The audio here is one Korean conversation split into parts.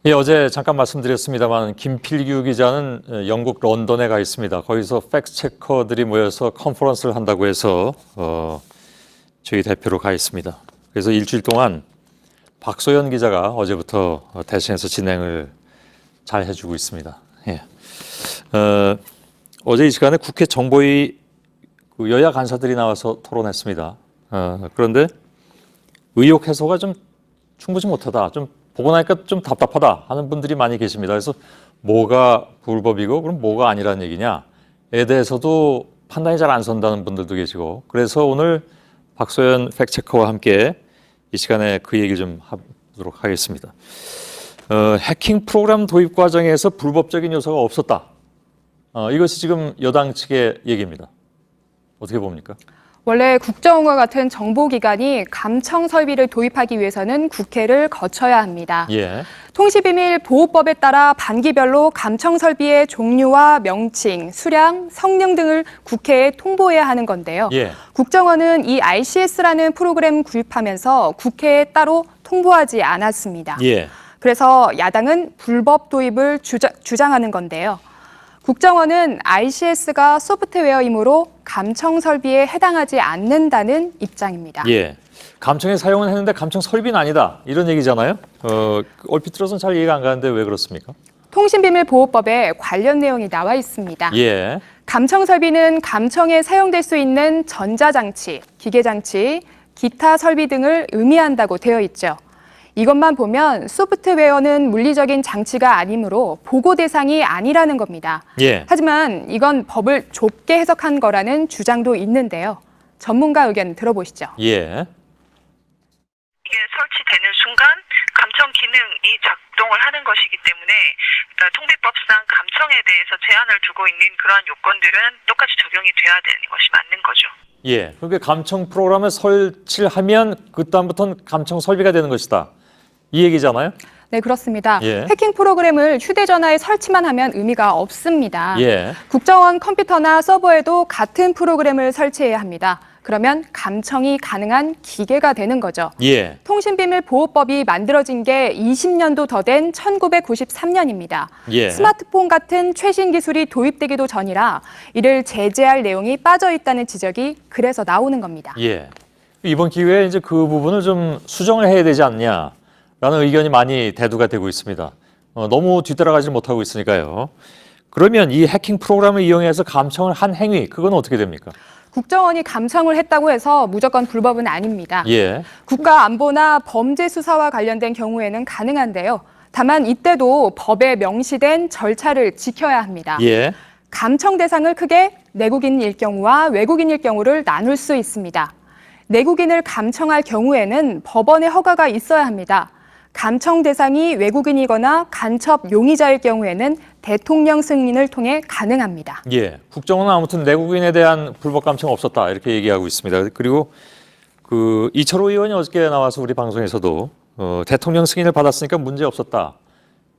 예, 어제 잠깐 말씀드렸습니다만 김필규 기자는 영국 런던에 가 있습니다. 거기서 팩트체커들이 모여서 컨퍼런스를 한다고 해서 저희 대표로 가 있습니다. 그래서 일주일 동안 박소연 기자가 어제부터 대신해서 진행을 잘 해주고 있습니다. 예. 어제 이 시간에 국회 정보위 여야 간사들이 나와서 토론했습니다. 그런데 의혹 해소가 좀 충분치 못하다. 좀 보고 나니까 좀 답답하다 하는 분들이 많이 계십니다. 그래서 뭐가 불법이고 그럼 뭐가 아니라는 얘기냐에 대해서도 판단이 잘 안 선다는 분들도 계시고, 그래서 오늘 박소연 팩트체커와 함께 이 시간에 그 얘기 좀 하도록 하겠습니다. 해킹 프로그램 도입 과정에서 불법적인 요소가 없었다. 이것이 지금 여당 측의 얘기입니다. 어떻게 봅니까? 원래 국정원과 같은 정보기관이 감청 설비를 도입하기 위해서는 국회를 거쳐야 합니다. 예. 통신비밀보호법에 따라 반기별로 감청 설비의 종류와 명칭, 수량, 성능 등을 국회에 통보해야 하는 건데요. 예. 국정원은 이 RCS라는 프로그램 구입하면서 국회에 따로 통보하지 않았습니다. 예. 그래서 야당은 불법 도입을 주장하는 건데요. 국정원은 RCS가 소프트웨어이므로 감청 설비에 해당하지 않는다는 입장입니다. 예. 감청에 사용은 했는데 감청 설비는 아니다. 이런 얘기잖아요. 얼핏 들어서는 잘 이해가 안 가는데 왜 그렇습니까? 통신비밀보호법에 관련 내용이 나와 있습니다. 예. 감청 설비는 감청에 사용될 수 있는 전자장치, 기계장치, 기타 설비 등을 의미한다고 되어 있죠. 이것만 보면 소프트웨어는 물리적인 장치가 아니므로 보고 대상이 아니라는 겁니다. 예. 하지만 이건 법을 좁게 해석한 거라는 주장도 있는데요. 전문가 의견 들어보시죠. 예. 이게 설치되는 순간 감청 기능이 작동을 하는 것이기 때문에 통비법상 감청에 대해서 제한을 두고 있는 그러한 요건들은 똑같이 적용이 돼야 되는 것이 맞는 거죠. 예. 그러니까 감청 프로그램을 설치를 하면 그다음부터는 감청 설비가 되는 것이다. 이 얘기잖아요. 네, 그렇습니다. 예. 해킹 프로그램을 휴대전화에 설치만 하면 의미가 없습니다. 예. 국정원 컴퓨터나 서버에도 같은 프로그램을 설치해야 합니다. 그러면 감청이 가능한 기계가 되는 거죠. 예. 통신비밀보호법이 만들어진 게 20년도 더 된 1993년입니다. 예. 스마트폰 같은 최신 기술이 도입되기도 전이라 이를 제재할 내용이 빠져 있다는 지적이 그래서 나오는 겁니다. 예. 이번 기회에 이제 그 부분을 좀 수정을 해야 되지 않냐라는 의견이 많이 대두가 되고 있습니다. 너무 뒤따라가지 못하고 있으니까요. 그러면 이 해킹 프로그램을 이용해서 감청을 한 행위, 그건 어떻게 됩니까? 국정원이 감청을 했다고 해서 무조건 불법은 아닙니다. 예. 국가 안보나 범죄 수사와 관련된 경우에는 가능한데요. 다만 이때도 법에 명시된 절차를 지켜야 합니다. 예. 감청 대상을 크게 내국인일 경우와 외국인일 경우를 나눌 수 있습니다. 내국인을 감청할 경우에는 법원의 허가가 있어야 합니다. 감청 대상이 외국인이거나 간첩 용의자일 경우에는 대통령 승인을 통해 가능합니다. 예. 국정원은 아무튼 내국인에 대한 불법 감청 없었다 이렇게 얘기하고 있습니다. 그리고 그 이철호 의원이 어저께 나와서 우리 방송에서도 대통령 승인을 받았으니까 문제 없었다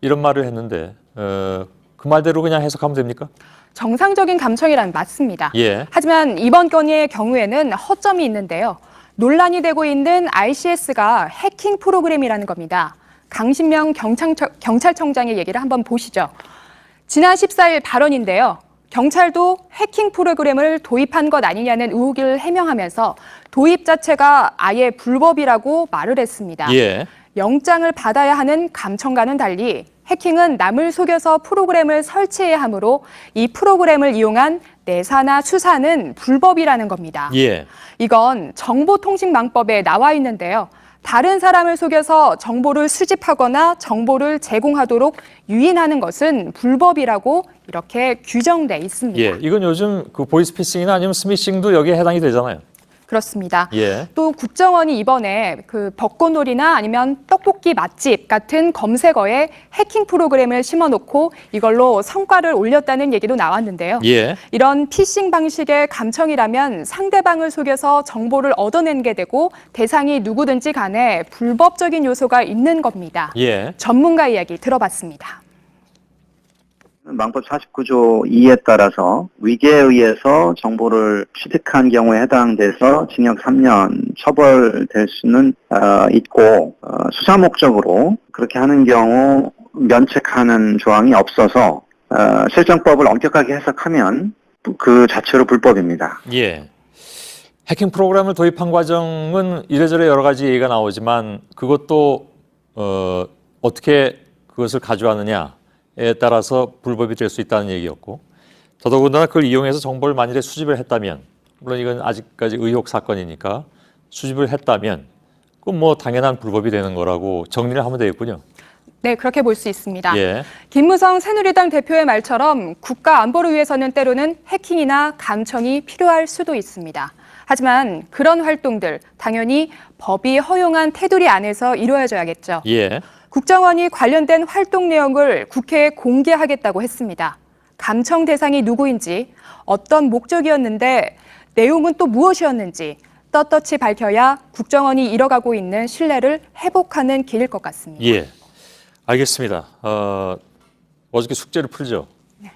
이런 말을 했는데 그 말대로 그냥 해석하면 됩니까? 정상적인 감청이란 맞습니다. 예. 하지만 이번 건의 경우에는 허점이 있는데요. 논란이 되고 있는 RCS가 해킹 프로그램이라는 겁니다. 강신명 경찰청장의 얘기를 한번 보시죠. 지난 14일 발언인데요. 경찰도 해킹 프로그램을 도입한 것 아니냐는 의혹을 해명하면서 도입 자체가 아예 불법이라고 말을 했습니다. 예. 영장을 받아야 하는 감청과는 달리 해킹은 남을 속여서 프로그램을 설치해야 하므로 이 프로그램을 이용한 내사나 수사는 불법이라는 겁니다. 예. 이건 정보통신망법에 나와 있는데요. 다른 사람을 속여서 정보를 수집하거나 정보를 제공하도록 유인하는 것은 불법이라고 이렇게 규정돼 있습니다. 예. 이건 요즘 그 보이스피싱이나 아니면 스미싱도 여기에 해당이 되잖아요. 그렇습니다. 예. 또 국정원이 이번에 그 벚꽃놀이나 아니면 떡볶이 맛집 같은 검색어에 해킹 프로그램을 심어놓고 이걸로 성과를 올렸다는 얘기도 나왔는데요. 예. 이런 피싱 방식의 감청이라면 상대방을 속여서 정보를 얻어낸 게 되고 대상이 누구든지 간에 불법적인 요소가 있는 겁니다. 예. 전문가 이야기 들어봤습니다. 망법 49조 2에 따라서 위계에 의해서 정보를 취득한 경우에 해당돼서 징역 3년 처벌될 수는 있고 수사 목적으로 그렇게 하는 경우 면책하는 조항이 없어서 실정법을 엄격하게 해석하면 그 자체로 불법입니다. 예. 해킹 프로그램을 도입한 과정은 이래저래 여러 가지 얘기가 나오지만 그것도 어떻게 그것을 가져왔느냐에 따라서 불법이 될 수 있다는 얘기였고 더더군다나 그걸 이용해서 정보를 만일에 수집을 했다면 물론 이건 아직까지 의혹 사건이니까 수집을 했다면 그건 뭐 당연한 불법이 되는 거라고 정리를 하면 되겠군요. 네, 그렇게 볼 수 있습니다. 예. 김무성 새누리당 대표의 말처럼 국가 안보를 위해서는 때로는 해킹이나 감청이 필요할 수도 있습니다. 하지만 그런 활동들 당연히 법이 허용한 테두리 안에서 이루어져야겠죠. 예. 국정원이 관련된 활동 내용을 국회에 공개하겠다고 했습니다. 감청 대상이 누구인지, 어떤 목적이었는데 내용은 또 무엇이었는지 떳떳이 밝혀야 국정원이 이뤄가고 있는 신뢰를 회복하는 길일 것 같습니다. 예. 알겠습니다. 어저께 숙제를 풀죠. 네.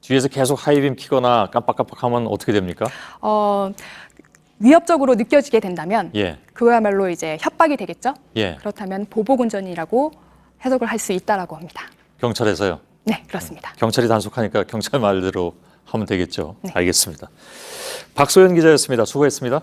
뒤에서 계속 하이빔 키거나 깜빡깜빡하면 어떻게 됩니까? 위협적으로 느껴지게 된다면 예. 그야말로 이제 협박이 되겠죠. 예. 그렇다면 보복운전이라고 해석을 할 수 있다라고 합니다. 경찰에서요. 네, 그렇습니다. 경찰이 단속하니까 경찰 말대로 하면 되겠죠. 네. 알겠습니다. 박소연 기자였습니다. 수고했습니다.